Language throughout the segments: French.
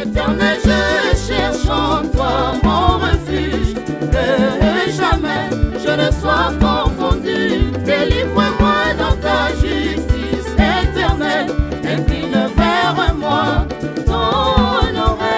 Éternel, je cherche en toi mon refuge, que jamais je ne sois confondu. Délivre-moi dans ta justice éternelle, incline vers moi ton oreille.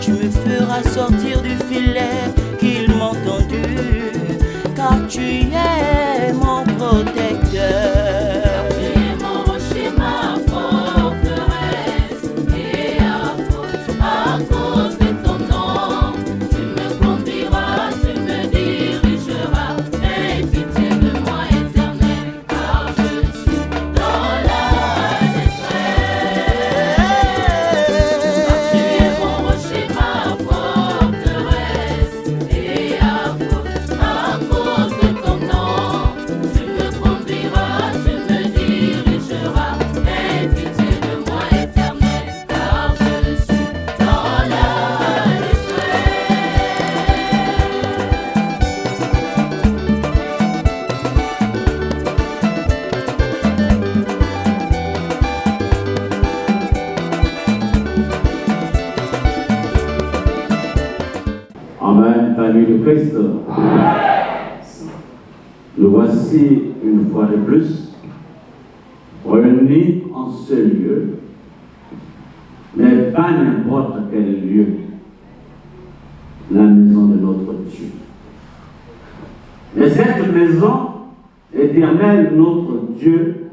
Tu me feras sortir du filet qu'ils m'ont tendu, car tu es mon protecteur. Tu es mon rocher, ma forteresse, et à cause de ton nom, tu me conduiras, tu me dirigeras. Aie pitié de moi, Éternel, car je suis dans la détresse. Tu es mon rocher, ma forteresse, et à cause de ton nom, tu me conduiras, tu me dirigeras. Aie pitié de moi, Éternel, car je suis dans la détresse. Amen, famille de Christ. Nous voici une fois de plus réunis en ce lieu, mais pas n'importe quel lieu, la maison de notre Dieu. Mais cette maison éternelle, notre Dieu,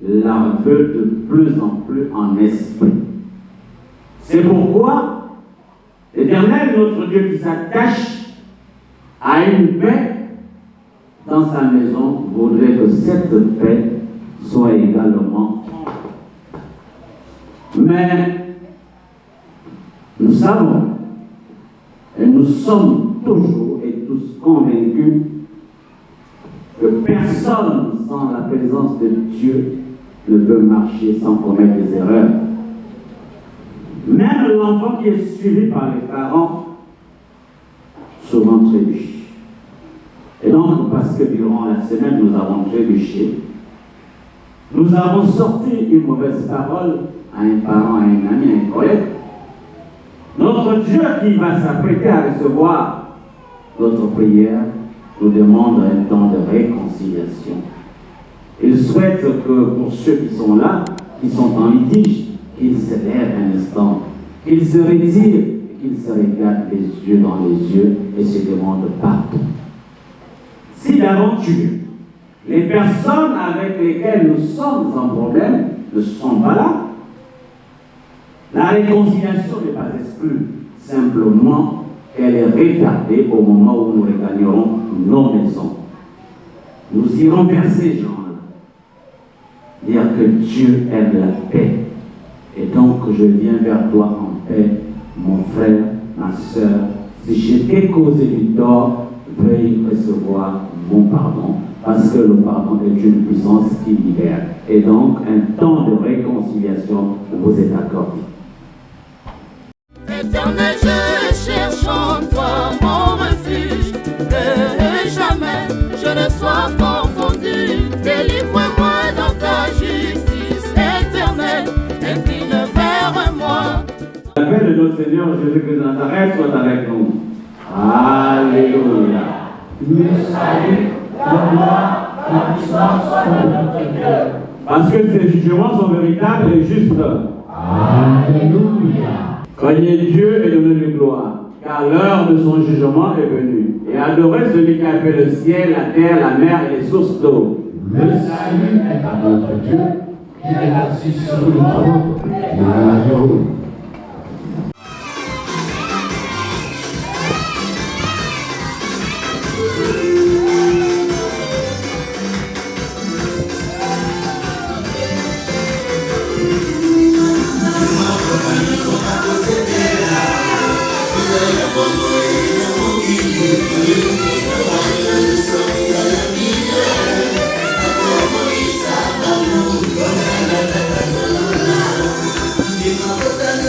la veut de plus en plus en esprit. C'est pourquoi l'Éternel, notre Dieu, qui s'attache à une paix dans sa maison, voudrait que cette paix soit également. Mais nous savons et nous sommes toujours et tous convaincus que personne sans la présence de Dieu ne peut marcher sans commettre des erreurs. Même l'enfant qui est suivi par les parents souvent trébuche. Et donc, parce que durant la semaine, nous avons trébuché, nous avons sorti une mauvaise parole à un parent, à un ami, à un collègue. Notre Dieu qui va s'apprêter à recevoir notre prière nous demande un temps de réconciliation. Il souhaite que pour ceux qui sont là, qui sont en litige, qu'ils se lèvent un instant, qu'ils se retirent et qu'ils se regardent les yeux dans les yeux et se demandent pardon. Si d'aventure, les personnes avec lesquelles nous sommes en problème ne sont pas là, la réconciliation n'est pas exclue, simplement qu'elle est retardée au moment où nous regagnerons nos maisons. Nous irons vers ces gens-là, dire que Dieu aime la paix. Et donc je viens vers toi en paix, mon frère, ma soeur. Si je t'ai causé du tort, veuille recevoir mon pardon. parce que le pardon est une puissance qui libère. Et donc, un temps de réconciliation vous est accordé. Éternel, je cherche en toi mon refuge, que jamais je ne sois confondu. Délivre-moi dans ta justice éternelle, incline vers moi. La paix de notre Seigneur Jésus-Christ de Nazareth soit avec nous. Alléluia. Nous salut, la gloire, la puissance sont de notre Dieu. Parce que ses jugements sont véritables et justes. Alléluia. Craignez Dieu et donnez-lui gloire, car l'heure de son jugement est venue. Et adorez celui qui a fait le ciel, la terre, la mer et les sources d'eau. Le salut est à notre Dieu, qui est assis sur le trône. Alléluia. Thank you.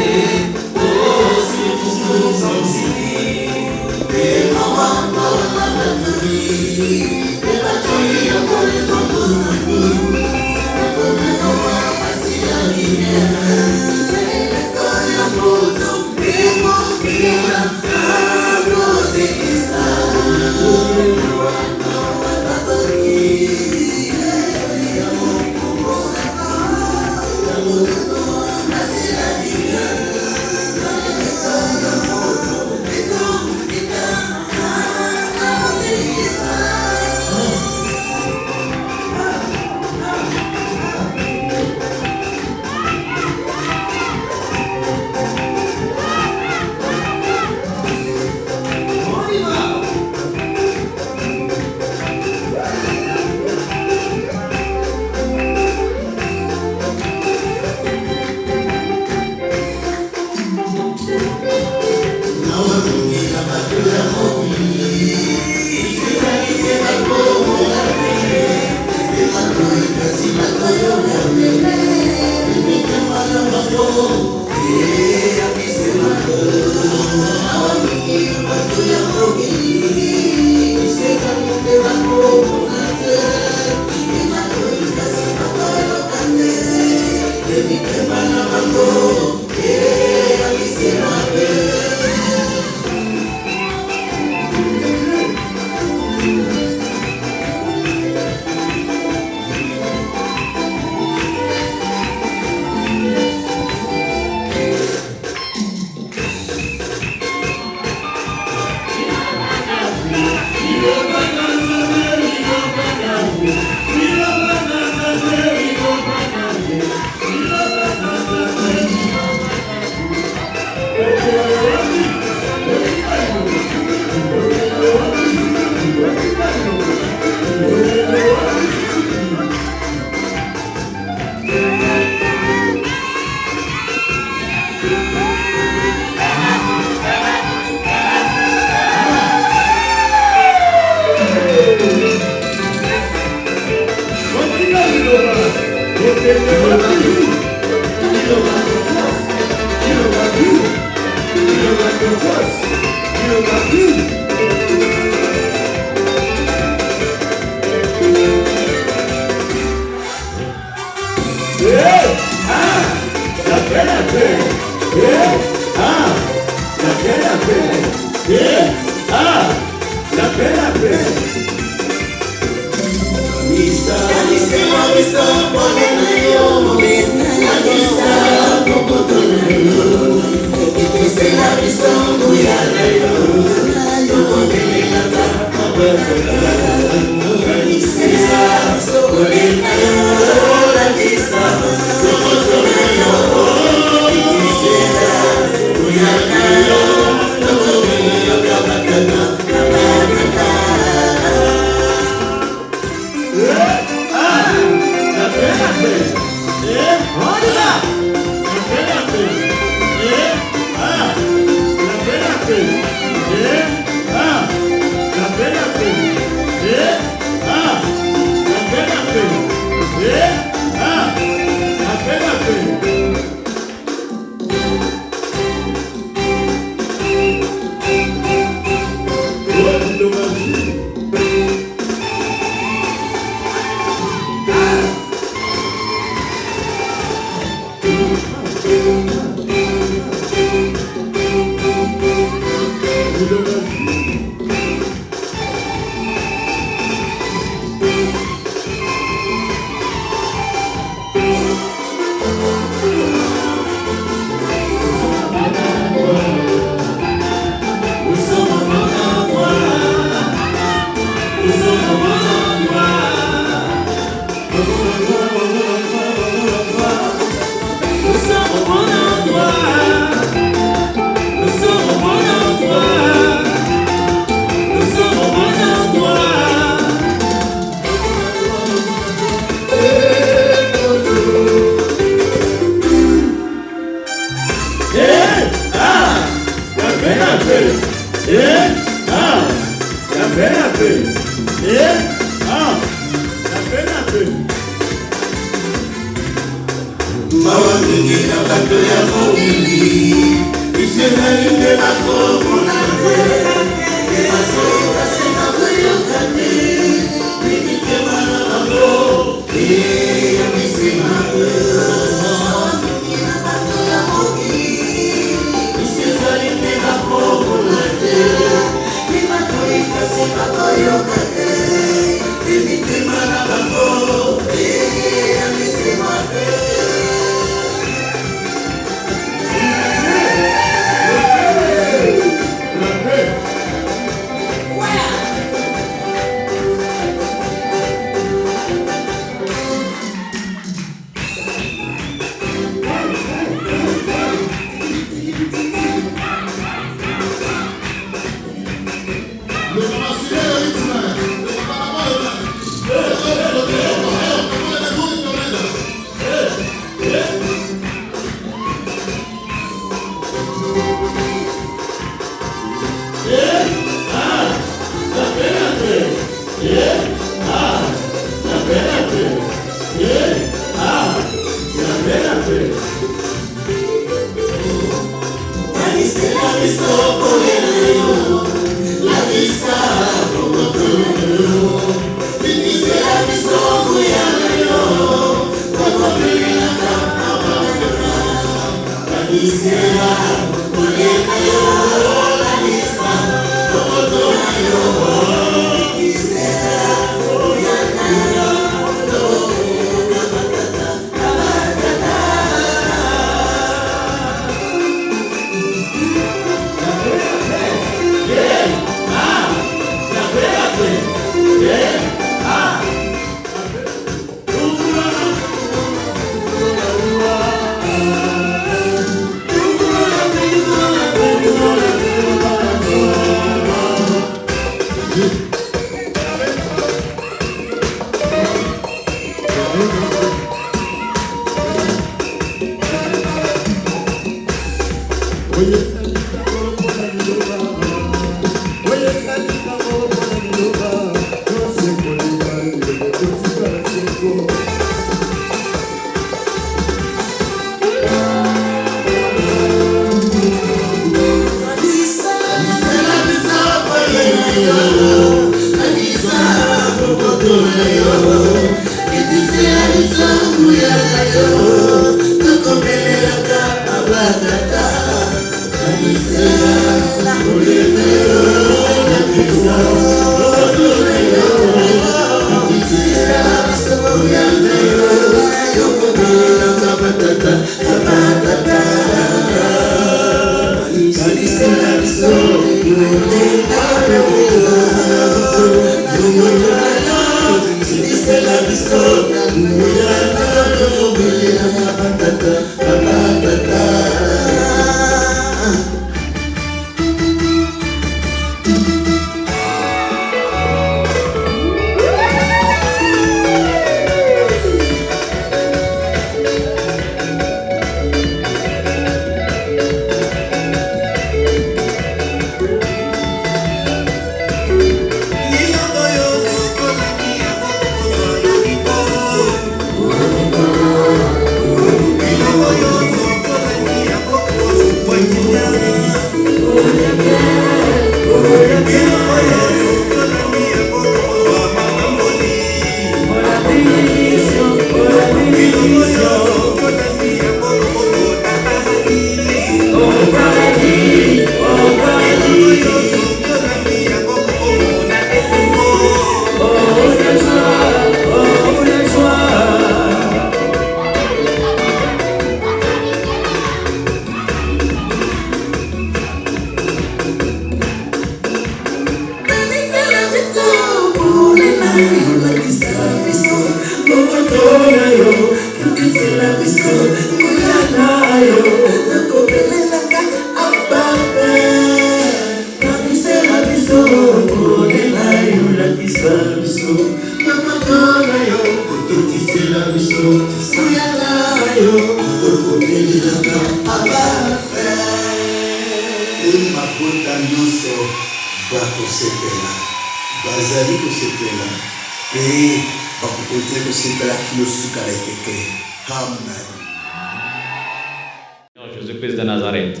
Jésus-Christ de Nazareth.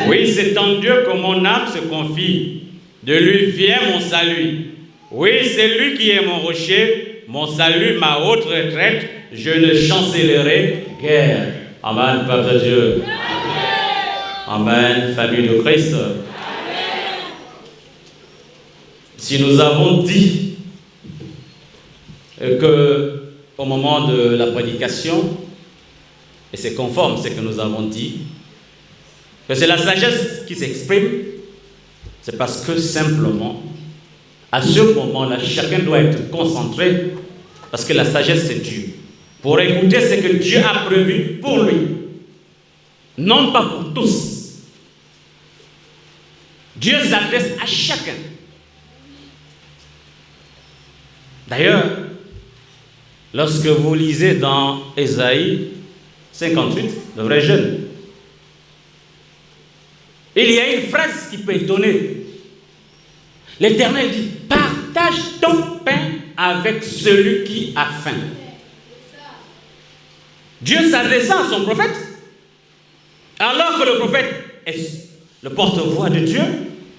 Oui, c'est en Dieu que mon âme se confie. De lui vient mon salut. Oui, c'est lui qui est mon rocher, mon salut, ma haute retraite. Je ne chancellerai guère. Amen, peuple de Dieu. Amen, famille de Christ. Si nous avons dit que au moment de la prédication, et c'est conforme à ce que nous avons dit, que c'est la sagesse qui s'exprime, c'est parce que simplement, à ce moment-là, chacun doit être concentré, parce que la sagesse c'est Dieu, pour écouter ce que Dieu a prévu pour lui, non pas pour tous. Dieu s'adresse à chacun. D'ailleurs, lorsque vous lisez dans Ésaïe 58, le vrai jeune, Il y a une phrase qui peut étonner. L'Éternel dit, partage ton pain avec celui qui a faim. Dieu s'adressant à son prophète, alors que le prophète est le porte-voix de Dieu,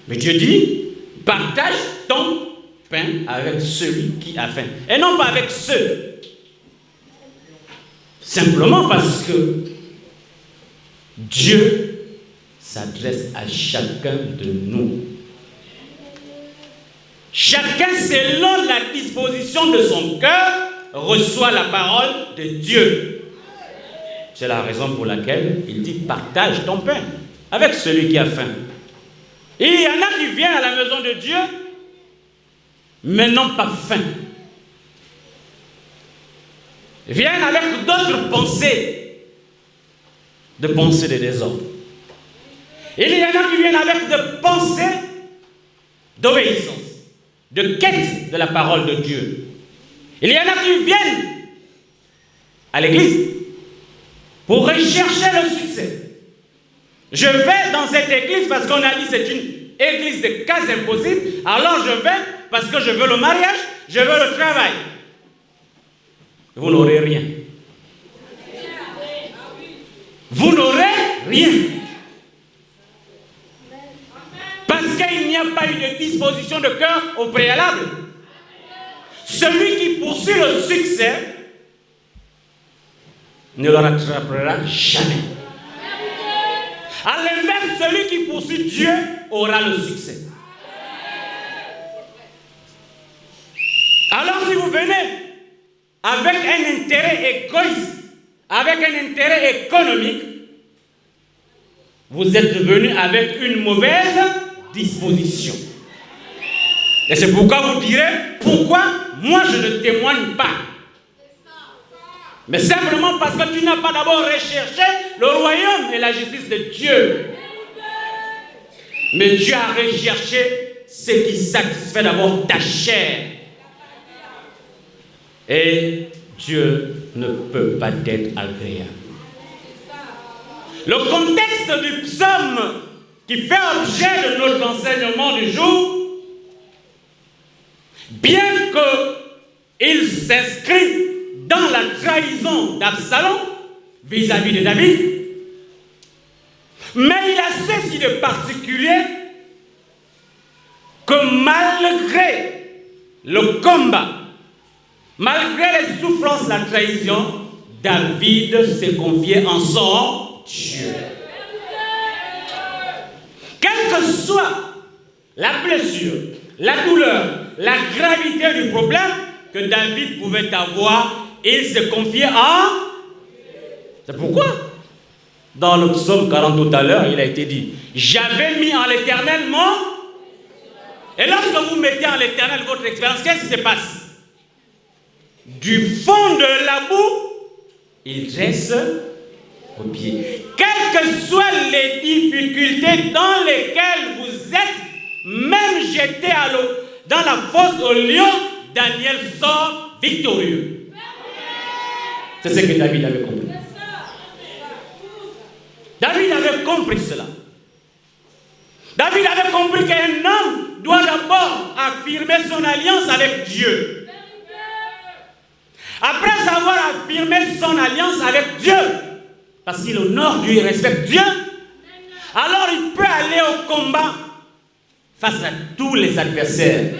mais Dieu dit, partage ton pain avec celui qui a faim. Et non pas avec ceux. Simplement parce que Dieu s'adresse à chacun de nous. Chacun, selon la disposition de son cœur, reçoit la parole de Dieu. C'est la raison pour laquelle il dit partage ton pain avec celui qui a faim. Et il y en a qui viennent à la maison de Dieu, mais n'ont pas faim. Ils viennent avec d'autres pensées, de pensées de désordre. Et il y en a qui viennent avec des pensées d'obéissance, de quête de la parole de Dieu. Il y en a qui viennent à l'église pour rechercher le succès. Je vais dans cette église parce qu'on a dit c'est une église de cas impossibles. Alors je vais parce que je veux le mariage, je veux le travail. Vous n'aurez rien. Vous n'aurez rien. Parce qu'il n'y a pas eu de disposition de cœur au préalable. Celui qui poursuit le succès ne le rattrapera jamais. À l'inverse, celui qui poursuit Dieu aura le succès. Alors si vous venez avec un intérêt égoïste, avec un intérêt économique, vous êtes venu avec une mauvaise disposition. Et c'est pourquoi vous direz, pourquoi moi je ne témoigne pas? Mais simplement parce que tu n'as pas d'abord recherché le royaume et la justice de Dieu. Mais Dieu a recherché ce qui satisfait d'abord ta chair. Et Dieu ne peut pas être agréable. Le contexte du psaume qui fait objet de notre enseignement du jour, bien qu'il s'inscrit dans la trahison d'Absalom vis-à-vis de David, mais il a ceci de particulier que malgré le combat, malgré les souffrances, la trahison, David s'est confié en son Dieu. Quelle que soit la blessure, la douleur, la gravité du problème que David pouvait avoir, il se confiait en... C'est pourquoi dans le psaume 40 tout à l'heure, il a été dit, j'avais mis en l'Éternel mon... Et lorsque vous mettez en l'Éternel votre expérience, qu'est-ce qui se passe? Du fond de la boue, il dresse au pied. Quelles que soient les difficultés dans lesquelles vous êtes, même jeté à l'eau, dans la fosse au lion, Daniel sort victorieux. C'est ce que David avait compris. David avait compris cela. David avait compris qu'un homme doit d'abord affirmer son alliance avec Dieu. Après avoir affirmé son alliance avec Dieu, parce qu'il honore Dieu, il respecte Dieu, alors il peut aller au combat face à tous les adversaires.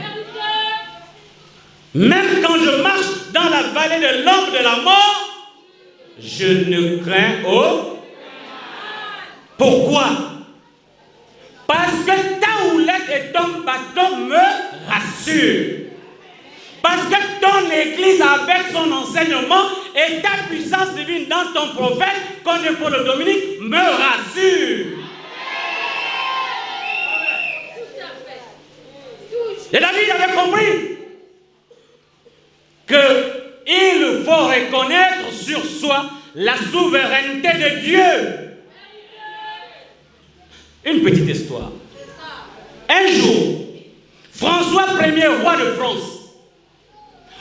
Même quand je marche dans la vallée de l'ombre de la mort, je ne crains aucun. Pourquoi? Parce que ta houlette et ton bâton me rassurent. Parce que ton église avec son enseignement et ta puissance divine dans ton prophète, comme le Paul Dominique, me rassure. Et David avait compris qu'il faut reconnaître sur soi la souveraineté de Dieu. Une petite histoire. Un jour, François Ier, roi de France,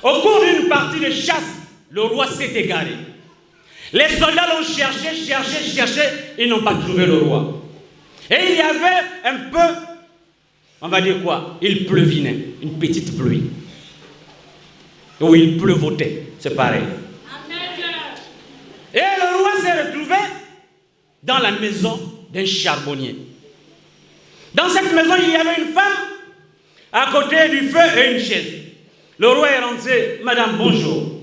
au cours d'une partie de chasse, le roi s'est égaré. Les soldats l'ont cherché, ils n'ont pas trouvé le roi. Et il y avait un peu, on va dire quoi, il pleuvinait, une petite pluie. Ou il pleuvotait, c'est pareil. Et le roi s'est retrouvé dans la maison d'un charbonnier. Dans cette maison, il y avait une femme à côté du feu et une chaise. Le roi est rentré. Madame, bonjour.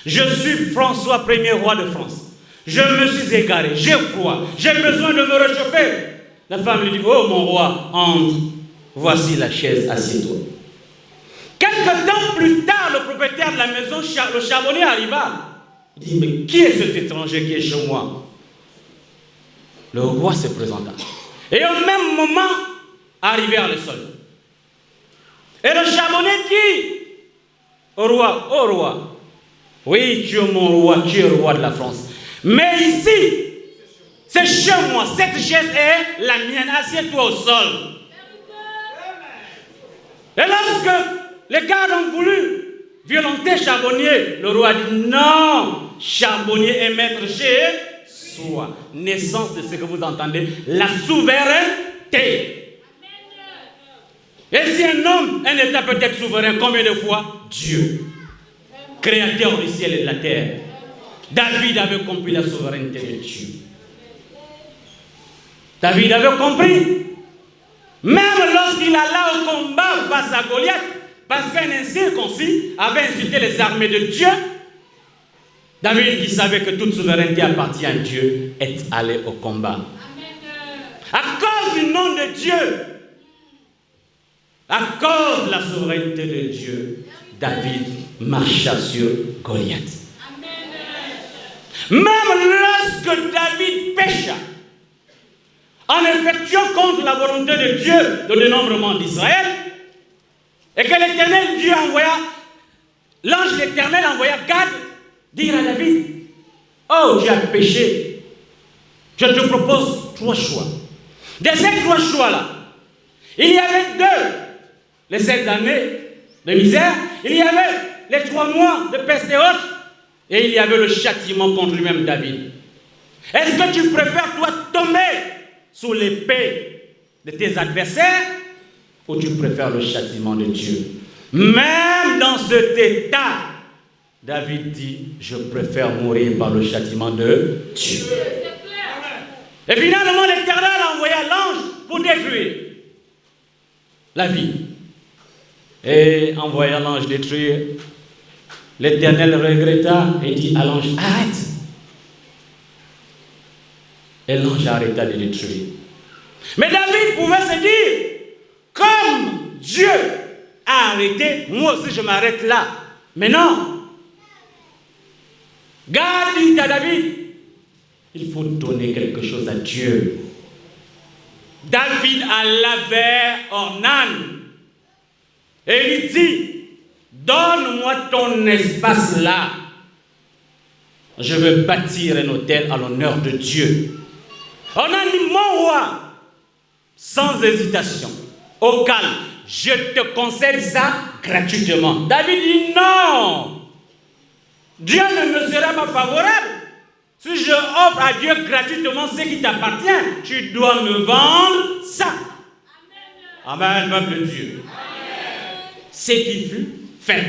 Je suis François Ier, roi de France. Je me suis égaré, j'ai froid, j'ai besoin de me réchauffer. La femme lui dit, oh mon roi, entre. Voici la chaise, assieds-toi. Quelque temps plus tard, le propriétaire de la maison, le charbonnier arriva. Il dit, mais qui est cet étranger qui est chez moi? Le roi se présenta. Et au même moment, arrivèrent les soldats. Et le charbonnier dit au roi, oh roi, oui, tu es mon roi, tu es le roi de la France. Mais ici, c'est chez moi, cette chaise est la mienne, assieds-toi au sol. Et lorsque les gardes ont voulu violenter Charbonnier, le roi dit non, Charbonnier est maître chez soi. Naissance de ce que vous entendez, la souveraineté. Et si un homme, un État peut être souverain, combien de fois? Dieu, créateur du ciel et de la terre. David avait compris la souveraineté de Dieu. David avait compris. Même lorsqu'il alla au combat face à Goliath, parce qu'un incirconcis avait insulté les armées de Dieu, David, qui savait que toute souveraineté appartient à Dieu, est allé au combat. À cause du nom de Dieu, à cause de la souveraineté de Dieu, David marcha sur Goliath. Même lorsque David pécha, en effectuant contre la volonté de Dieu le dénombrement d'Israël, et que l'Éternel Dieu envoya, l'ange de l'Éternel envoya Gad dire à David, oh, tu as péché, je te propose 3 choix. De ces 3 choix-là, il y avait 2, les 7 années de misère, il y avait les 3 mois de peste et autres, et il y avait le châtiment contre lui-même David. Est-ce que tu préfères toi tomber sous l'épée de tes adversaires ou tu préfères le châtiment de Dieu? Même dans cet état, David dit, je préfère mourir par le châtiment de Dieu. Et finalement, l'Éternel envoya l'ange pour détruire la ville. Et envoyant l'ange détruire, l'Éternel regretta et dit à l'ange, arrête. Et l'ange arrêta de détruire. Mais David pouvait se dire, comme Dieu a arrêté, moi aussi je m'arrête là. Mais non. Gad dit à David, il faut donner quelque chose à Dieu. David alla vers Ornan et lui dit, donne-moi ton espace là. Je veux bâtir un autel à l'honneur de Dieu. Ornan dit, mon roi, sans hésitation, au calme, je te concède ça gratuitement. David dit, non. Dieu ne me sera pas favorable. Si je offre à Dieu gratuitement ce qui t'appartient, tu dois me vendre ça. Amen, peuple de Dieu. Ce qui fut fait.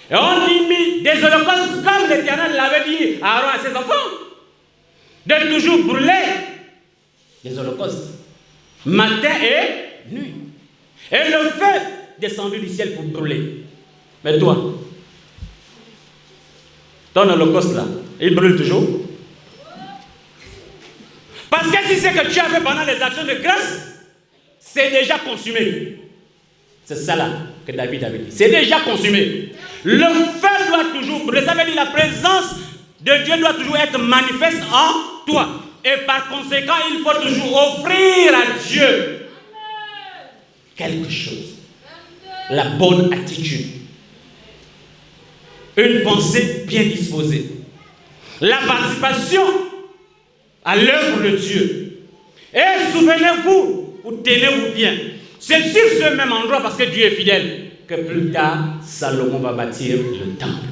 Et on y mit des holocaustes comme l'Éternel l'avait dit à Aaron et à ses enfants. De toujours brûler des holocaustes. Matin et nuit. Et le feu descendu du ciel pour brûler. Mais toi, ton holocauste là, il brûle toujours. Parce que si c'est que tu as fait pendant les actions de grâce, c'est déjà consumé. C'est ça là que David avait dit. C'est déjà consumé. Le feu doit toujours brûler. Ça veut dire la présence de Dieu doit toujours être manifeste en toi. Et par conséquent, il faut toujours offrir à Dieu quelque chose. La bonne attitude. Une pensée bien disposée. La participation à l'œuvre de Dieu. Et souvenez-vous, ou tenez-vous bien, c'est sur ce même endroit, parce que Dieu est fidèle, que plus tard, Salomon va bâtir le temple.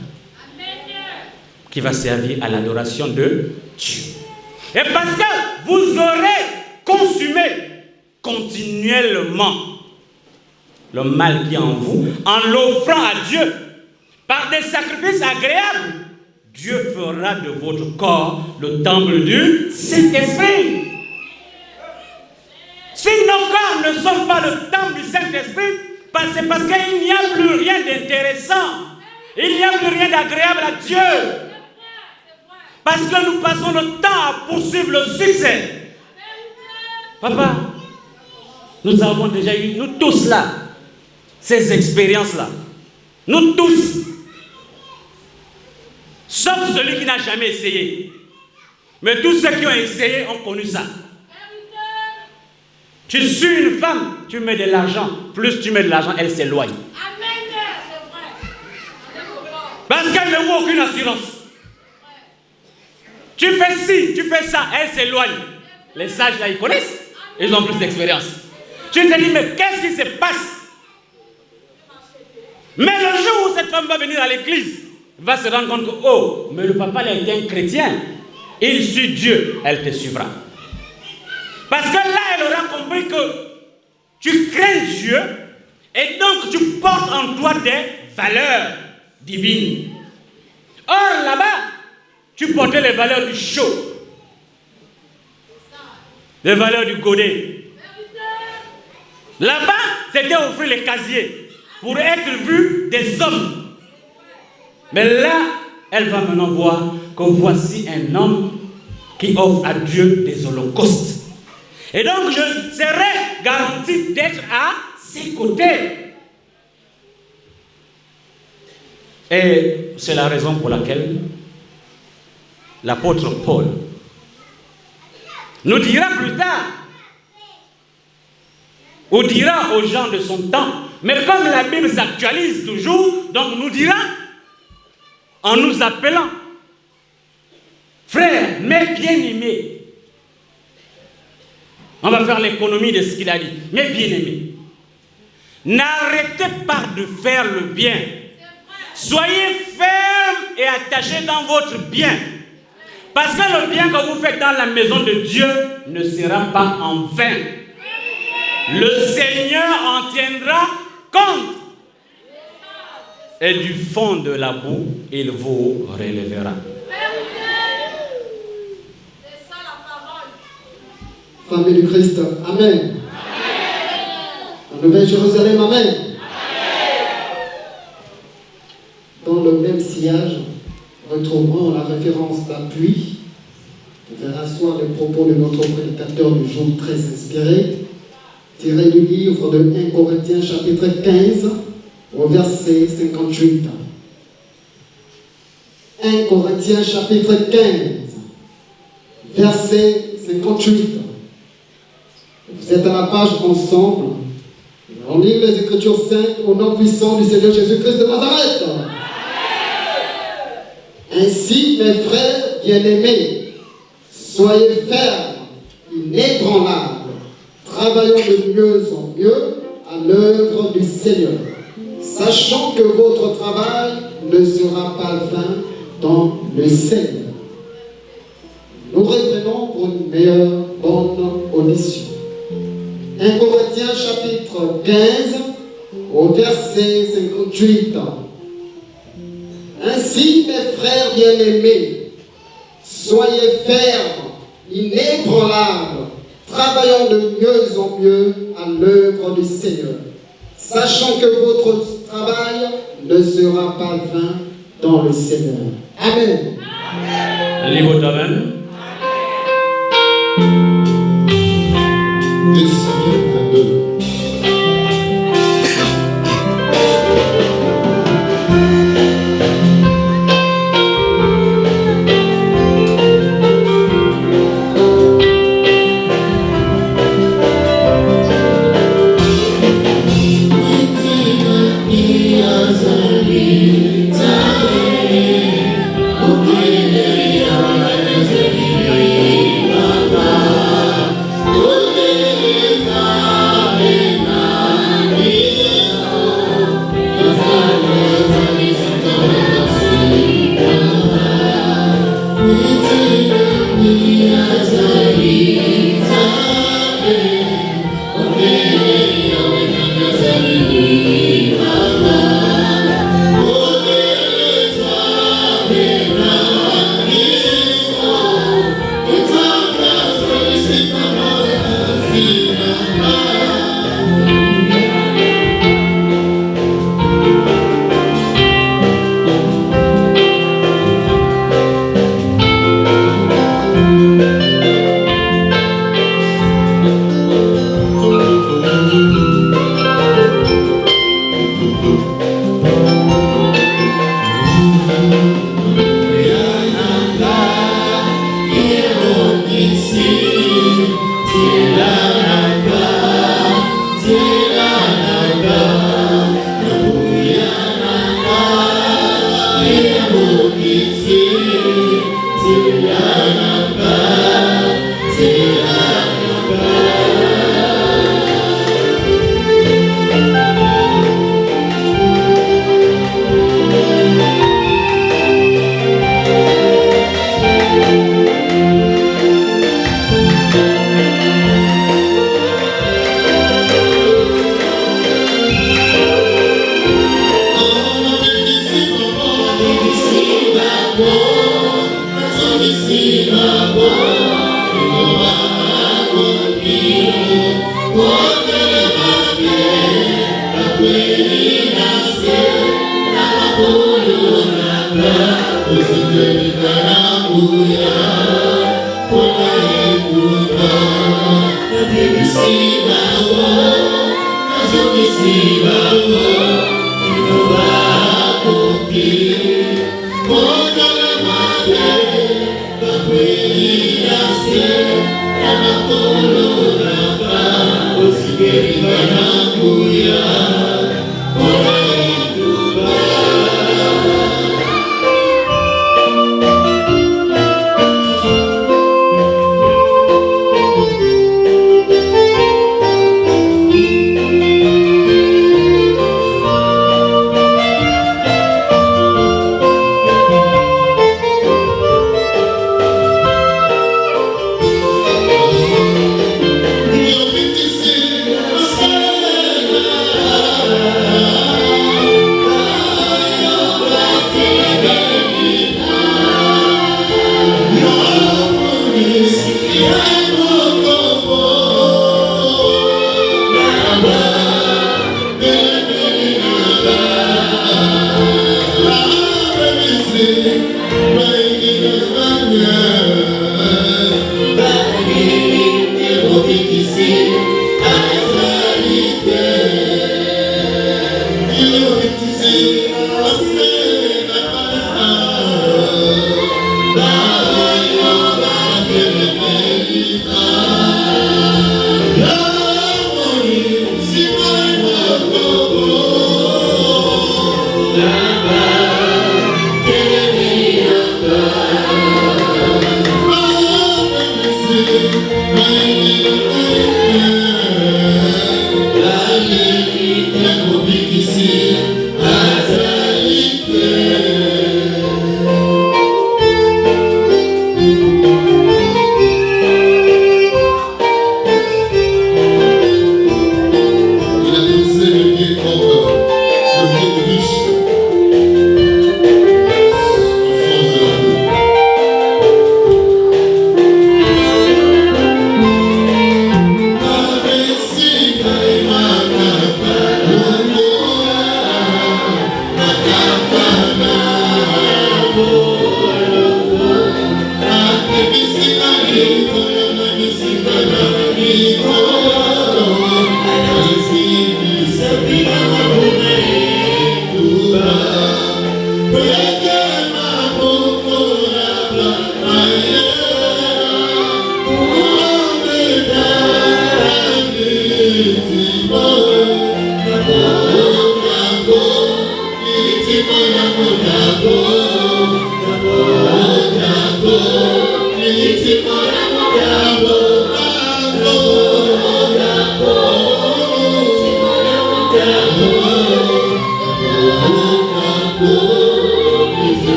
Qui va servir à l'adoration de Dieu. Et parce que vous aurez consumer continuellement le mal qui est en vous, en l'offrant à Dieu par des sacrifices agréables, Dieu fera de votre corps le temple du Saint-Esprit. Si nos corps ne sont pas le temple du Saint-Esprit, c'est parce qu'il n'y a plus rien d'intéressant, il n'y a plus rien d'agréable à Dieu. Parce que nous passons le temps à poursuivre le succès. Papa, nous avons déjà eu, nous tous là, ces expériences-là. Nous tous. Sauf celui qui n'a jamais essayé. Mais tous ceux qui ont essayé ont connu ça. Tu suis une femme, tu mets de l'argent. Plus tu mets de l'argent, elle s'éloigne. Parce qu'elle ne vaut aucune assurance. Tu fais ci, tu fais ça, elle s'éloigne. Les sages là, ils connaissent. Ils ont plus d'expérience. Tu te dis, mais qu'est-ce qui se passe? Mais le jour où cette femme va venir à l'église, va se rendre compte que, oh, mais le papa là est un chrétien. Il suit Dieu, elle te suivra. Parce que là, elle aura compris que tu crains Dieu et donc tu portes en toi des valeurs divines. Or, là-bas, tu portais les valeurs du show, les valeurs du godet. Là-bas, c'était offrir les casiers pour être vu des hommes. Mais là, elle va maintenant voir que voici un homme qui offre à Dieu des holocaustes. Et donc, je serai garanti d'être à ses côtés. Et c'est la raison pour laquelle l'apôtre Paul nous dira plus tard, ou dira aux gens de son temps, mais comme la Bible s'actualise toujours, donc nous dira, en nous appelant, frères, mes bien-aimés, on va faire l'économie de ce qu'il a dit, mes bien-aimés, n'arrêtez pas de faire le bien. Soyez fermes et attachés dans votre bien. Parce que le bien que vous faites dans la maison de Dieu ne sera pas en vain. Le Seigneur en tiendra compte. Et du fond de la boue, il vous relèvera. Famille du Christ, Amen. La Nouvelle Jérusalem, Amen. Dans le même sillage, retrouverons la référence d'appui pour faire asseoir les propos de notre prédicateur du jour très inspiré, tiré du livre de 1 Corinthiens chapitre 15 au verset 58. 1 Corinthiens chapitre 15, verset 58. Vous êtes à la page ensemble. On lit les Écritures saintes au nom puissant du Seigneur Jésus-Christ de Nazareth. Ainsi, mes frères bien-aimés, soyez fermes, inébranlables, travaillant de mieux en mieux à l'œuvre du Seigneur, sachant que votre travail ne sera pas vain dans le Seigneur. Nous reprenons pour une meilleure bonne audition. 1 Corinthiens chapitre 15 au verset 58. Ainsi, mes frères bien-aimés, soyez fermes, inébranlables, travaillant de mieux en mieux à l'œuvre du Seigneur, sachant que votre travail ne sera pas vain dans le Seigneur. Amen. Livre d'Amen. Décembre 22. Amen.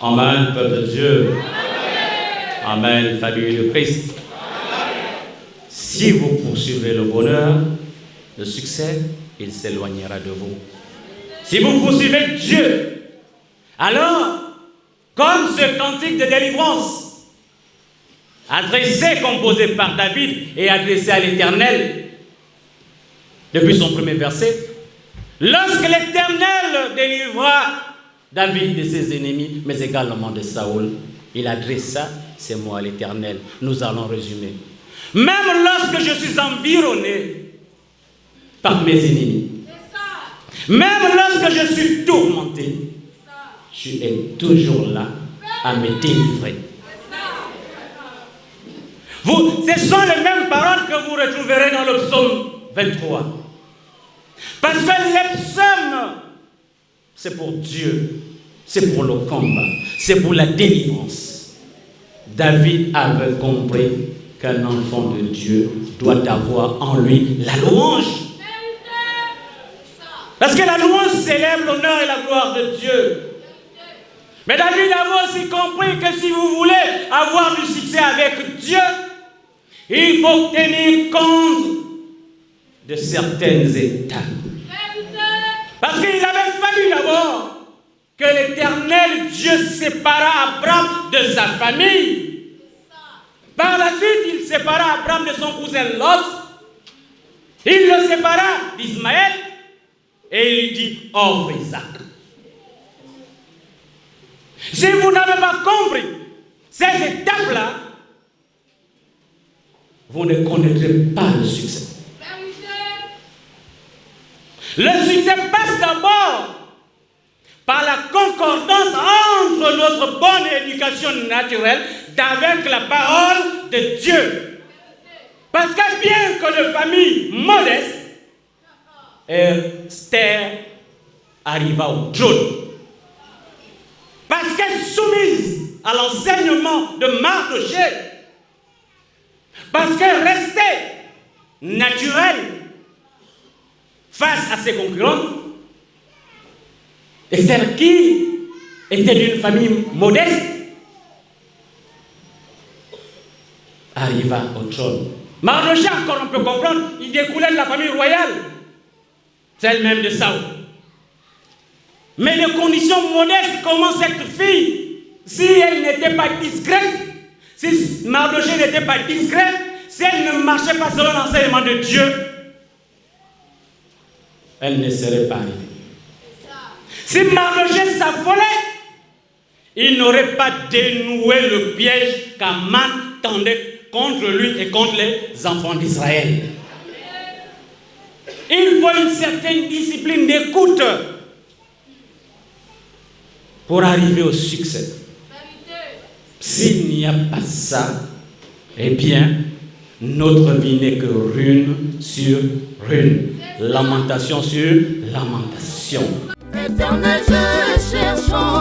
Amen, peuple de Dieu. Amen, famille de Christ. Si vous poursuivez le bonheur, le succès, il s'éloignera de vous. Si vous poursuivez Dieu, alors, comme ce cantique de délivrance, adressé, composé par David et adressé à l'Éternel, depuis son premier verset, lorsque l'Éternel délivra David de ses ennemis, mais également de Saoul, il adressa ces mots à l'Éternel. Nous allons résumer. Même lorsque je suis environné par mes ennemis, même lorsque je suis tourmenté, tu es toujours là à me délivrer. Ce sont les mêmes paroles que vous retrouverez dans le psaume 23. Parce que les psaumes, c'est pour Dieu, c'est pour le combat, c'est pour la délivrance. David avait compris qu'un enfant de Dieu doit avoir en lui la louange. Parce que la louange célèbre l'honneur et la gloire de Dieu. Mais David avait aussi compris que si vous voulez avoir du succès avec Dieu, il faut tenir compte de certaines étapes. Parce qu'il avait fallu d'abord que l'Éternel Dieu sépara Abraham de sa famille. Par la suite, il sépara Abraham de son cousin Lot. Il le sépara d'Ismaël et il lui dit offre Isaac. Si vous n'avez pas compris ces étapes-là, vous ne connaîtrez pas le succès. Le succès passe d'abord par la concordance entre notre bonne éducation naturelle avec la parole de Dieu. Parce que bien que de famille modeste, Esther arriva au trône. Parce qu'elle soumise à l'enseignement de Mardochée, parce qu'elle restait naturelle face à ses concurrentes, et celle qui était d'une famille modeste arriva au trône. Mardochée, encore on peut comprendre, il découlait de la famille royale, celle même de Saoul. Mais les conditions modestes, comment cette fille, si elle n'était pas discrète, si Mardochée n'était pas discrète, si elle ne marchait pas selon l'enseignement de Dieu, elle ne serait pas arrivée. Si Mardochée s'affolait, il n'aurait pas dénoué le piège qu'Aman tendait contre lui et contre les enfants d'Israël. Il faut une certaine discipline d'écoute pour arriver au succès. S'il n'y a pas ça, eh bien, notre vie n'est que rune sur rune, lamentation sur lamentation. Éternel, je cherche